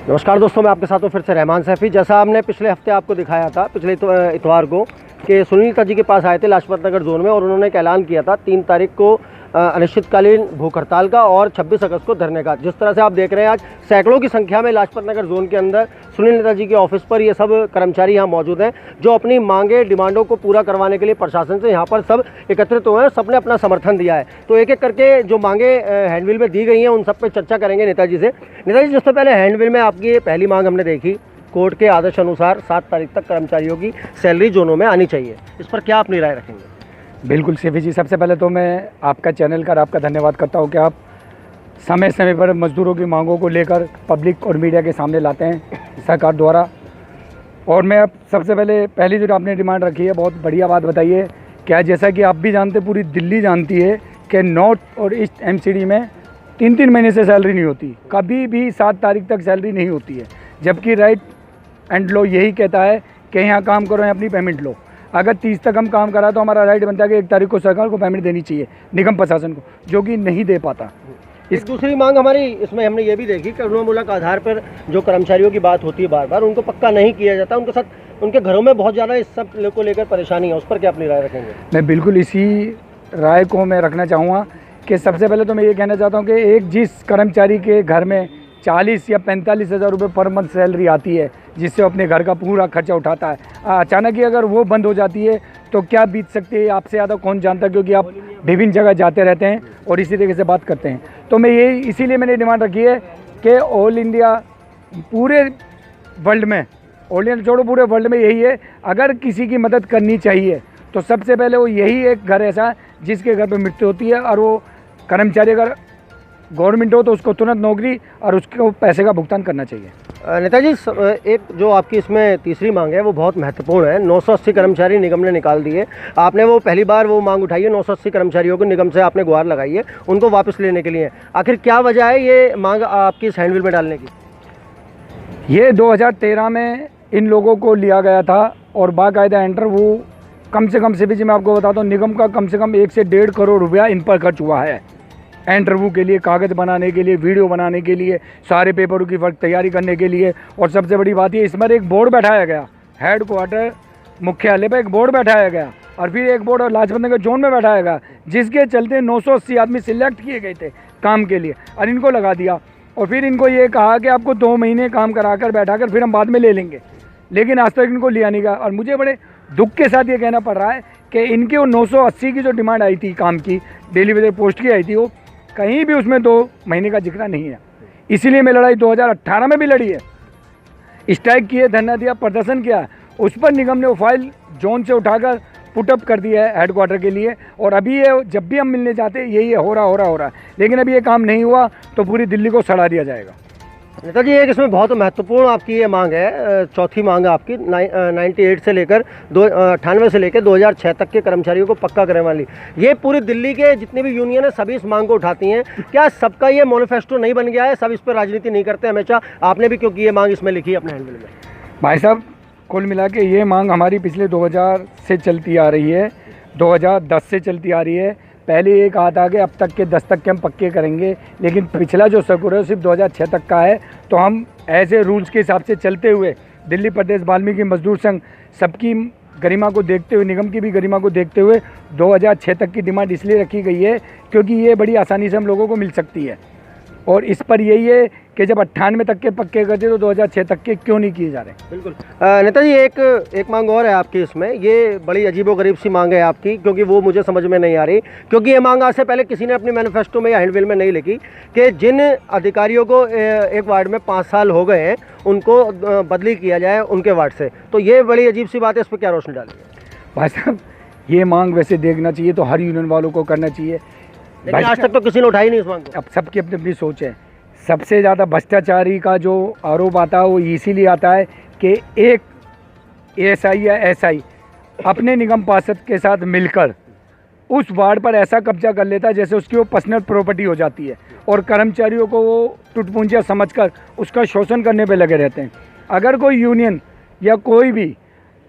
नमस्कार दोस्तों, मैं आपके साथ हूँ फिर से रहमान सैफी। जैसा हमने पिछले हफ्ते आपको दिखाया था, पिछले इतवार को, कि सुनील नेता जी के पास आए थे लाजपत नगर जोन में और उन्होंने एक ऐलान किया था 3 तारीख को अनिश्चितकालीन भूख हड़ताल का और 26 अगस्त को धरने का। जिस तरह से आप देख रहे हैं, आज सैकड़ों की संख्या में लाजपत नगर जोन के अंदर सुनील नेता जी के ऑफिस पर ये सब कर्मचारी यहाँ मौजूद हैं, जो अपनी मांगे डिमांडों को पूरा करवाने के लिए प्रशासन से यहाँ पर सब एकत्रित हुए हैं। सबने अपना समर्थन दिया है। तो एक एक करके जो मांगे हैंडबिल में दी गई हैं, उन सब पर चर्चा करेंगे नेताजी से। नेताजी, जिससे पहले हैंडबिल में आपकी पहली मांग हमने देखी, कोर्ट के आदेश अनुसार 7 तारीख तक कर्मचारियों की सैलरी जोनों में आनी चाहिए। इस पर क्या अपनी राय रखेंगे? बिल्कुल सैफी जी, सबसे पहले तो मैं आपका चैनल का आपका धन्यवाद करता हूं कि आप समय समय पर मज़दूरों की मांगों को लेकर पब्लिक और मीडिया के सामने लाते हैं सरकार द्वारा। और मैं अब सबसे पहली जो आपने डिमांड रखी है, बहुत बढ़िया बात बताइए। क्या जैसा कि आप भी जानते, पूरी दिल्ली जानती है कि नॉर्थ और ईस्ट एमसीडी में 3-3 महीने से सैलरी नहीं होती, कभी भी 7 तारीख तक सैलरी नहीं होती है। जबकि राइट एंड लॉ यही कहता है कि यहाँ काम करो, यहाँ अपनी पेमेंट लो। अगर 30 तक हम काम करा तो हमारा राइट बनता है कि 1 तारीख को सरकार को पेमेंट देनी चाहिए, निगम प्रशासन को, जो कि नहीं दे पाता। इस दूसरी मांग हमारी इसमें हमने ये भी देखी कि ऋणमूलक आधार पर जो कर्मचारियों की बात होती है बार बार, उनको पक्का नहीं किया जाता, उनके साथ उनके घरों में बहुत ज़्यादा इस सब को लेकर परेशानी है। उस पर क्या अपनी राय रखेंगे? मैं बिल्कुल इसी राय को मैं रखना चाहूँगा कि सबसे पहले तो मैं ये कहना चाहता हूँ कि एक जिस कर्मचारी के घर में 40 या 45 हज़ार रुपये पर मंथ सैलरी आती है, जिससे वो अपने घर का पूरा खर्चा उठाता है, अचानक ही अगर वो बंद हो जाती है तो क्या बीत सकती है, आपसे ज़्यादा कौन जानता, क्योंकि आप विभिन्न जगह जाते रहते हैं और इसी तरीके से बात करते हैं। तो मैं यही इसीलिए मैंने डिमांड रखी है कि ऑल इंडिया, पूरे वर्ल्ड में, ऑल इंडिया छोड़ो, पूरे वर्ल्ड में यही है, अगर किसी की मदद करनी चाहिए तो सबसे पहले वो यही एक घर ऐसा है जिसके घर पर मृत्यु होती है, और वो कर्मचारी अगर गवर्नमेंट हो तो उसको तुरंत नौकरी और उसको पैसे का भुगतान करना चाहिए। नेताजी, एक जो आपकी इसमें तीसरी मांग है वो बहुत महत्वपूर्ण है। 980 कर्मचारी निगम ने निकाल दिए। आपने वो पहली बार वो मांग उठाई है, 980 कर्मचारियों को निगम से आपने गुहार लगाई है उनको वापस लेने के लिए। आखिर क्या वजह है ये मांग आपकी इस हैंडबिल में डालने की? ये 2013 में इन लोगों को लिया गया था और बाकायदा एंटर वो कम से कम से भी, मैं आपको बताता हूँ, निगम का कम से कम 1 से 1.5 करोड़ रुपया इन पर खर्च हुआ है। इंटरव्यू के लिए, कागज़ बनाने के लिए, वीडियो बनाने के लिए, सारे पेपरों की वर्क तैयारी करने के लिए। और सबसे बड़ी बात ये, इस पर एक बोर्ड बैठाया गया, हेड क्वार्टर मुख्यालय पर एक बोर्ड बैठाया गया, और फिर एक बोर्ड और लाजपत नगर जोन में बैठाया गया, जिसके चलते 980 आदमी सिलेक्ट किए गए थे काम के लिए, और इनको लगा दिया। और फिर इनको ये कहा कि आपको 2 महीने काम कराकर बैठाकर फिर हम बाद में ले लेंगे, लेकिन आज तक इनको लिया नहीं गया। और मुझे बड़े दुख के साथ ये कहना पड़ रहा है कि इनकी वो 980 की जो डिमांड आई थी काम की, डेली वेजर पोस्ट की आई थी, वो कहीं भी उसमें 2 महीने का जिक्र नहीं है। इसीलिए मैं लड़ाई 2018 में भी लड़ी है, स्ट्राइक किए, धरना दिया, प्रदर्शन किया। उस पर निगम ने वो फाइल जोन से उठाकर पुटअप कर दिया है हेडक्वार्टर के लिए। और अभी ये जब भी हम मिलने जाते हैं यही है, हो रहा, लेकिन अभी ये काम नहीं हुआ तो पूरी दिल्ली को सड़ा दिया जाएगा। नेताजी, एक इसमें बहुत महत्वपूर्ण आपकी ये मांग है, चौथी मांग है आपकी, 98 से लेकर 98 से लेकर 2006 तक के कर्मचारियों को पक्का करने वाली। ये पूरी दिल्ली के जितने भी यूनियन है सभी इस मांग को उठाती हैं। क्या सबका ये मैनिफेस्टो नहीं बन गया है? सब इस पर राजनीति नहीं करते हमेशा? आपने भी क्योंकि ये मांग इसमें लिखी है अपने हैंडबिल में। भाई साहब, कुल मिला के ये मांग हमारी पिछले 2000 से चलती आ रही है, 2010 से चलती आ रही है। पहले ये कहा था कि अब तक के 10 तक के हम पक्के करेंगे, लेकिन पिछला जो सर्कुलर सिर्फ 2006 तक का है। तो हम ऐसे रूल्स के हिसाब से चलते हुए, दिल्ली प्रदेश वाल्मीकि मजदूर संघ, सबकी गरिमा को देखते हुए, निगम की भी गरिमा को देखते हुए 2006 तक की डिमांड इसलिए रखी गई है क्योंकि ये बड़ी आसानी से हम लोगों को मिल सकती है। और इस पर यही है कि जब 98 तक के पक्के करते तो 2006 तक के क्यों नहीं किए जा रहे? बिल्कुल। नेताजी, एक मांग और है आपकी इसमें, ये बड़ी अजीबोगरीब सी मांग है आपकी, क्योंकि वो मुझे समझ में नहीं आ रही। क्योंकि ये मांग आज से पहले किसी ने अपनी मैनिफेस्टो में या हैंडबिल में नहीं लिखी कि जिन अधिकारियों को एक वार्ड में 5 साल हो गए हैं उनको बदली किया जाए उनके वार्ड से। तो ये बड़ी अजीब सी बात है, इस पर क्या रोशनी डालेंगे? भाई साहब, ये मांग वैसे देखना चाहिए तो हर यूनियन वालों को करना चाहिए, लेकिन आज तक तो किसी ने उठाई नहीं इस मांग को। अब सबकी अपनी अपनी सोच है। सबसे ज़्यादा भ्रष्टाचारी का जो आरोप आता है वो इसीलिए आता है कि एक एएसआई या एसआई अपने निगम पार्षद के साथ मिलकर उस वार्ड पर ऐसा कब्जा कर लेता है जैसे उसकी वो पर्सनल प्रॉपर्टी हो जाती है, और कर्मचारियों को वो टुटपुंजिया समझकर उसका शोषण करने पे लगे रहते हैं। अगर कोई यूनियन या कोई भी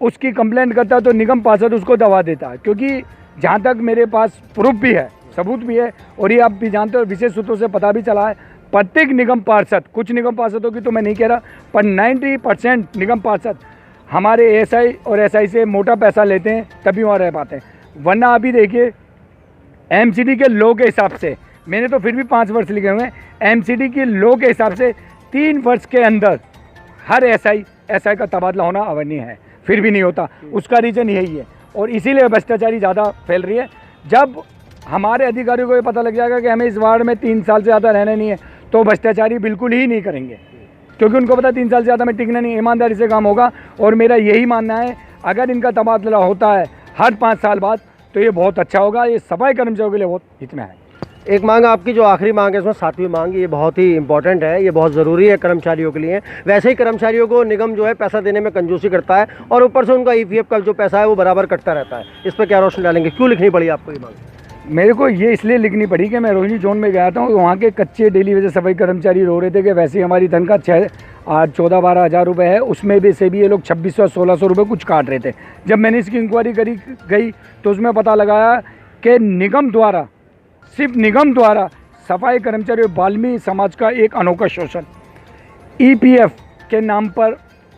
उसकी कंप्लेंट करता है तो निगम पार्षद उसको दबा देता है, क्योंकि जहाँ तक मेरे पास प्रूफ भी है, सबूत भी है, और ये आप भी जानते हो, विशेष सूत्रों से पता भी चला है, प्रत्येक निगम पार्षद, कुछ निगम पार्षदों की तो मैं नहीं कह रहा, पर 90% निगम पार्षद हमारे एसआई और एसआई से मोटा पैसा लेते हैं, तभी वहाँ रह पाते हैं। वरना अभी देखिए एमसीडी के लो के हिसाब से, मैंने तो फिर भी 5 वर्ष लिखे हुए हैं, एमसीडी के लो के हिसाब से 3 वर्ष के अंदर हर एसआई का तबादला होना अवर्णीय है, फिर भी नहीं होता। उसका रीज़न यही है, और इसीलिए भ्रष्टाचारी ज़्यादा फैल रही है। जब हमारे अधिकारियों को ये पता लग जाएगा कि हमें इस वार्ड में 3 साल से ज़्यादा रहना नहीं है, तो भ्रष्टाचारी बिल्कुल ही नहीं करेंगे, क्योंकि उनको पता 3 साल से ज़्यादा में टिकना नहीं, ईमानदारी से काम होगा। और मेरा यही मानना है, अगर इनका तबादला होता है हर 5 साल बाद, तो ये बहुत अच्छा होगा, ये सफाई कर्मचारियों के लिए बहुत हित में है। एक मांग आपकी जो आखिरी मांग है, इसमें 7वीं मांग, ये बहुत ही इंपॉर्टेंट है, ये बहुत ज़रूरी है कर्मचारियों के लिए। वैसे ही कर्मचारियों को निगम जो है पैसा देने में कंजूसी करता है, और ऊपर से उनका ईपीएफ का जो पैसा है वो बराबर कटता रहता है। इस पर क्या रोशनी डालेंगे, क्यों लिखनी पड़ी आपको ये मांग? मेरे को ये इसलिए लिखनी पड़ी कि मैं रोहिणी जोन में गया था, वहाँ के कच्चे डेली वेजेस सफाई कर्मचारी रो रहे थे कि वैसे ही हमारी तनख्वाह 14-12 हज़ार रुपये है, उसमें भी से भी ये लोग 2600-1600 रुपये कुछ काट रहे थे। जब मैंने इसकी इंक्वायरी करी गई तो उसमें पता लगाया कि निगम द्वारा, सिर्फ निगम द्वारा सफाई कर्मचारी और बाल्मी समाज का एक अनोखा शोषण, ईपीएफ के नाम पर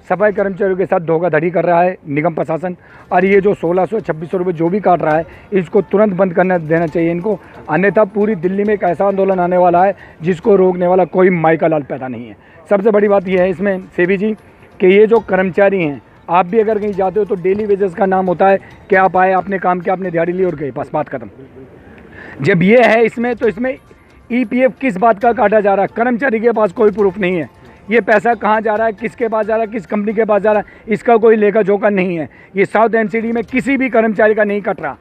सफाई कर्मचारियों के साथ धोखाधड़ी कर रहा है निगम प्रशासन। और ये जो 1600-2600 रुपये जो भी काट रहा है, इसको तुरंत बंद करना देना चाहिए इनको, अन्यथा पूरी दिल्ली में एक ऐसा आंदोलन आने वाला है जिसको रोकने वाला कोई माई का लाल पैदा नहीं है। सबसे बड़ी बात यह है इसमें सेवी जी कि ये जो कर्मचारी हैं, आप भी अगर कहीं जाते हो तो डेली वेजेस का नाम होता है कि आप आए, आपने काम किया, आपने दिहाड़ी ली और गए, बस बात खत्म। जब ये है इसमें, तो इसमें ईपीएफ किस बात का काटा जा रहा है, कर्मचारी के पास कोई प्रूफ नहीं है। ये पैसा कहाँ जा रहा है, किसके पास जा रहा है, किस कंपनी के पास जा रहा है, इसका कोई लेखा जोखा नहीं है। ये साउथ एमसीडी में किसी भी कर्मचारी का नहीं कट रहा,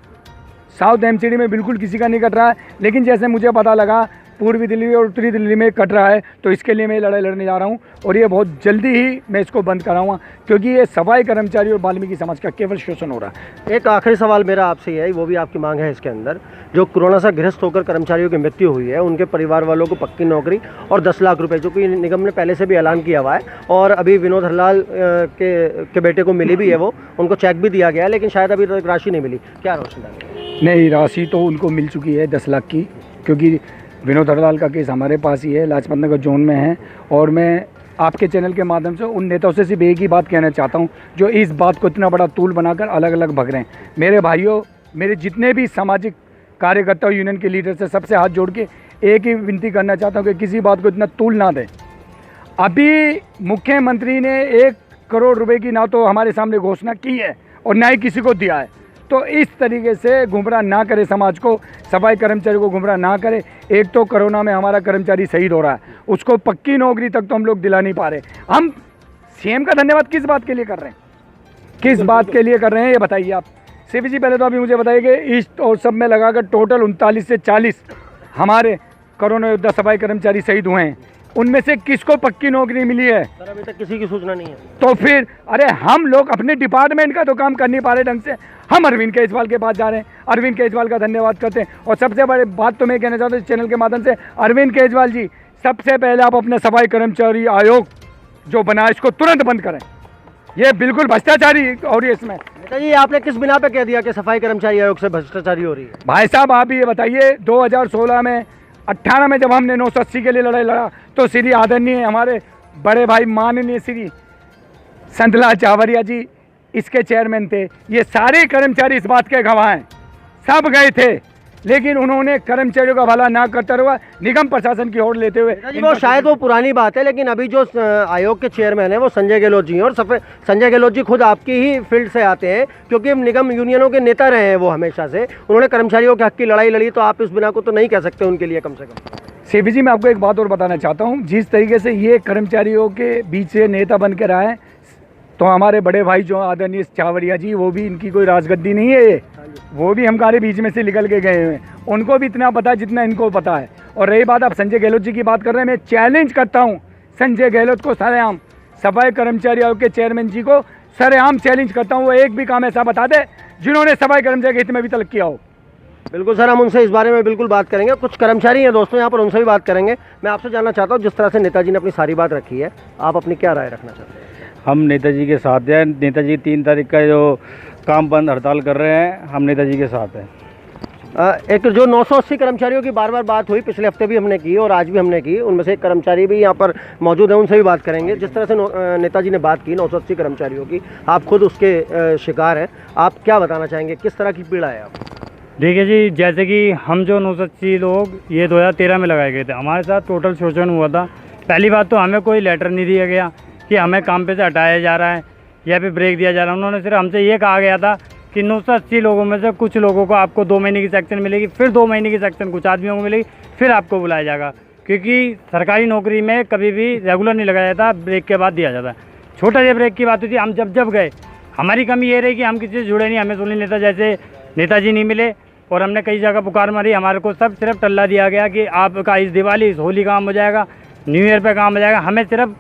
साउथ एमसीडी में बिल्कुल किसी का नहीं कट रहा है। लेकिन जैसे मुझे पता लगा पूर्वी दिल्ली और उत्तरी दिल्ली में कट रहा है, तो इसके लिए मैं लड़ाई लड़ने जा रहा हूँ, और ये बहुत जल्दी ही मैं इसको बंद कराऊंगा, क्योंकि ये सफाई कर्मचारी और वाल्मीकि समाज का केवल शोषण हो रहा है। एक आखिरी सवाल मेरा आपसे है, वो भी आपकी मांग है इसके अंदर, जो कोरोना से ग्रस्त होकर कर्मचारियों की मृत्यु हुई है, उनके परिवार वालों को पक्की नौकरी और 10 लाख रुपए, जो कि निगम ने पहले से भी ऐलान किया हुआ है, और अभी विनोद हरलाल के बेटे को मिली भी है, वो उनको चेक भी दिया गया है, लेकिन शायद अभी तक राशि नहीं मिली, क्या रोशनी डालेंगे? नहीं, राशि तो उनको मिल चुकी है 10 लाख की, क्योंकि विनोद हरलाल का केस हमारे पास ही है, लाजपत नगर जोन में है। और मैं आपके चैनल के माध्यम से उन नेताओं से सिर्फ एक ही बात कहना चाहता हूं, जो इस बात को इतना बड़ा तूल बनाकर अलग अलग भग रहे हैं। मेरे भाइयों, मेरे जितने भी सामाजिक कार्यकर्ता यूनियन के लीडर से सबसे हाथ जोड़ के एक ही विनती करना चाहता हूं कि किसी बात को इतना तूल ना दें। अभी मुख्यमंत्री ने 1 करोड़ रुपए की ना तो हमारे सामने घोषणा की है और ना ही किसी को दिया है, तो इस तरीके से गुमराह ना करे समाज को, सफाई कर्मचारी को गुमराह ना करे। एक तो कोरोना में हमारा कर्मचारी शहीद हो रहा है, उसको पक्की नौकरी तक तो हम लोग दिला नहीं पा रहे। हम सीएम का धन्यवाद किस बात के लिए कर रहे हैं, किस बात के लिए कर रहे हैं, ये बताइए आप। सीपी जी, पहले तो अभी मुझे बताइए कि ईस्ट और सब में लगाकर टोटल 39 से 40 हमारे कोरोना योद्धा सफाई कर्मचारी शहीद हुए हैं, उनमें से किसको पक्की नौकरी मिली है? सर, अभी तक किसी की सूचना नहीं है। तो फिर अरे हम लोग अपने डिपार्टमेंट का तो काम कर नहीं पा रहे ढंग से, हम अरविंद केजरीवाल के पास जा रहे हैं, अरविंद केजरीवाल का धन्यवाद करते हैं। और सबसे बड़ी बात तो मैं कहना चाहता हूँ इस चैनल के माध्यम से, अरविंद केजरीवाल जी, सबसे पहले आप अपने सफाई कर्मचारी आयोग जो बना इसको तुरंत बंद करें, ये बिल्कुल भ्रष्टाचारी हो रही है इसमें। नेताजी, आपने किस बिना पे कह दिया कि सफाई कर्मचारी आयोग से भ्रष्टाचारी हो रही है? भाई साहब, आप ये बताइए, 2016 में 18 में जब हमने 980 के लिए लड़ाई लड़ा, तो श्री आदरणीय हमारे बड़े भाई माननीय श्री संतलाल चावरिया जी इसके चेयरमैन थे। ये सारे कर्मचारी इस बात के गवाह हैं, सब गए थे, लेकिन उन्होंने कर्मचारियों का भला ना करते हुए निगम प्रशासन की ओर लेते हुए। वो शायद वो पुरानी बात है, लेकिन अभी जो आयोग के चेयरमैन हैं वो संजय गहलोत जी हैं, और संजय गहलोत जी खुद आपकी ही फील्ड से आते हैं, क्योंकि निगम यूनियनों के नेता रहे हैं वो हमेशा से। उन्होंने कर्मचारियों के हक की लड़ाई लड़ी, तो आप इस बिना को तो नहीं कह सकते उनके लिए कम से कम। सीपी जी, मैं आपको एक बात और बताना चाहता हूँ, जिस तरीके से ये कर्मचारियों के बीच से नेता बन के रहा है, तो हमारे बड़े भाई जो आदरणीय चावरिया जी, वो भी इनकी कोई राजगद्दी नहीं है, ये वो भी हमारे बीच में से निकल के गए हुए हैं, उनको भी इतना पता है जितना इनको पता है। और रही बात, आप संजय गहलोत जी की बात कर रहे हैं, मैं चैलेंज करता हूं संजय गहलोत को, सरेआम सफाई कर्मचारी आयोग के चेयरमैन जी को सरेआम चैलेंज करता हूं, वो एक भी काम ऐसा बता दे जिन्होंने सफाई कर्मचारी के हित में भी तलब किया हो। बिल्कुल सर, हम उनसे इस बारे में बिल्कुल बात करेंगे। कुछ कर्मचारी हैं दोस्तों यहाँ पर, उनसे भी बात करेंगे। मैं आपसे जानना चाहता हूँ, जिस तरह से नेताजी ने अपनी सारी बात रखी है, आप अपनी क्या राय रखना चाहते हैं? हम नेताजी के साथ हैं। नेताजी 3 तारीख का जो काम बंद हड़ताल कर रहे हैं, हम नेताजी के साथ हैं। एक जो 980 कर्मचारियों की बार बार बात हुई, पिछले हफ्ते भी हमने की और आज भी हमने की, उनमें से एक कर्मचारी भी यहाँ पर मौजूद है, उनसे भी बात करेंगे। जिस तरह से नेताजी ने बात की 980 कर्मचारियों की, आप खुद उसके शिकार हैं, आप क्या बताना चाहेंगे, किस तरह की पीड़ा है आप? देखिए जी, जैसे कि हम जो 980 लोग ये 2013 में लगाए गए थे, हमारे साथ टोटल शोषण हुआ था। पहली बात तो हमें कोई लेटर नहीं दिया गया कि हमें काम पे से हटाया जा रहा है या फिर ब्रेक दिया जा रहा है। उन्होंने सिर्फ हमसे ये कहा गया था कि 980 लोगों में से कुछ लोगों को आपको 2 महीने की सेक्शन मिलेगी, फिर 2 महीने की सेक्शन कुछ आदमियों को मिलेगी, फिर आपको बुलाया जाएगा। क्योंकि सरकारी नौकरी में कभी भी रेगुलर नहीं लगाया जाता, ब्रेक के बाद दिया जाता है। छोटा ये ब्रेक की बात हुई थी, हम जब गए, हमारी कमी ये रही कि हम किसी से जुड़े नहीं, हमें सुनील नेता जैसे नेताजी नहीं मिले और हमने कई जगह पुकार मारी। हमारे को सब सिर्फ टल्ला दिया गया कि आपका इस दिवाली, इस होली काम हो जाएगा, न्यू ईयर पे काम हो जाएगा, हमें सिर्फ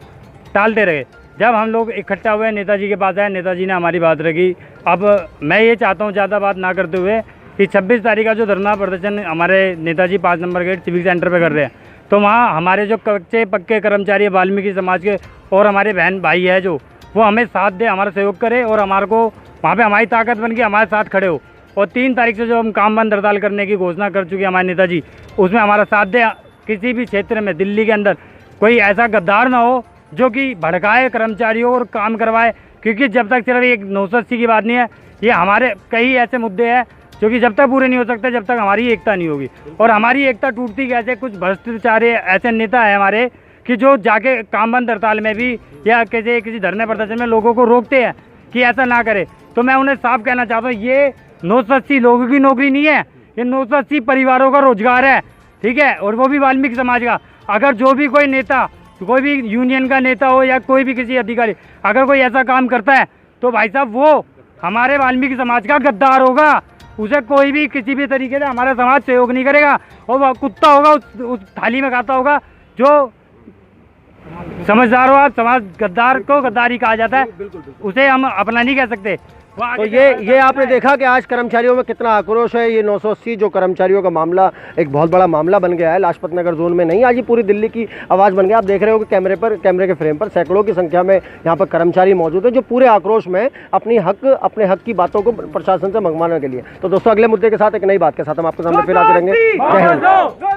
टालते रहे। जब हम लोग इकट्ठा हुए, नेताजी के पास आए, नेताजी ने हमारी बात रखी। अब मैं ये चाहता हूँ, ज़्यादा बात ना करते हुए, कि 26 तारीख का जो धरना प्रदर्शन हमारे नेताजी 5 नंबर गेट सिविक सेंटर पे कर रहे हैं, तो वहाँ हमारे जो कच्चे पक्के कर्मचारी वाल्मीकि समाज के और हमारे बहन भाई है जो, वो हमें साथ दे, हमारा सहयोग करे और हमारे को वहाँ पर हमारी ताकत बन के हमारे साथ खड़े हो। और 3 तारीख से जो हम काम बंद हड़ताल करने की घोषणा कर चुके हैं हमारे नेताजी, उसमें हमारा साथ दे। किसी भी क्षेत्र में दिल्ली के अंदर कोई ऐसा गद्दार ना हो जो कि भड़काए कर्मचारियों और काम करवाए, क्योंकि जब तक सिर्फ एक 980 की बात नहीं है, ये हमारे कई ऐसे मुद्दे हैं जो कि जब तक पूरे नहीं हो सकते, जब तक हमारी एकता नहीं होगी। और हमारी एकता टूटती कैसे? कुछ भ्रष्टाचारी ऐसे नेता है हमारे कि जो जाके काम बंद हड़ताल में भी या किसी धरने प्रदर्शन में लोगों को रोकते हैं कि ऐसा ना करे। तो मैं उन्हें साफ कहना चाहता हूँ, ये 980 लोगों की नौकरी नहीं है, ये 980 परिवारों का रोजगार है, ठीक है, और वो भी वाल्मीकि समाज का। अगर जो भी कोई नेता, कोई भी यूनियन का नेता हो या कोई भी किसी अधिकारी अगर कोई ऐसा काम करता है, तो भाई साहब वो हमारे वाल्मीकि समाज का गद्दार होगा। उसे कोई भी किसी भी तरीके से हमारा समाज सहयोग नहीं करेगा, और वह कुत्ता होगा, उस थाली में खाता होगा। जो समझदार हो आप, समाज गद्दार को गद्दारी कहा जाता है, उसे हम अपना नहीं कह सकते। तो ये आपने देखा कि आज कर्मचारियों में कितना आक्रोश है। ये 980 जो कर्मचारियों का मामला एक बहुत बड़ा मामला बन गया है, लाजपत नगर जोन में नहीं, आज ये पूरी दिल्ली की आवाज़ बन गया। आप देख रहे हो कि कैमरे के फ्रेम पर सैकड़ों की संख्या में यहाँ पर कर्मचारी मौजूद है, जो पूरे आक्रोश में अपने हक की बातों को प्रशासन से मंगवाने के लिए। तो दोस्तों, अगले मुद्दे के साथ, एक नई बात के साथ हम आपके सामने फिर आते रहेंगे। जय हिंद।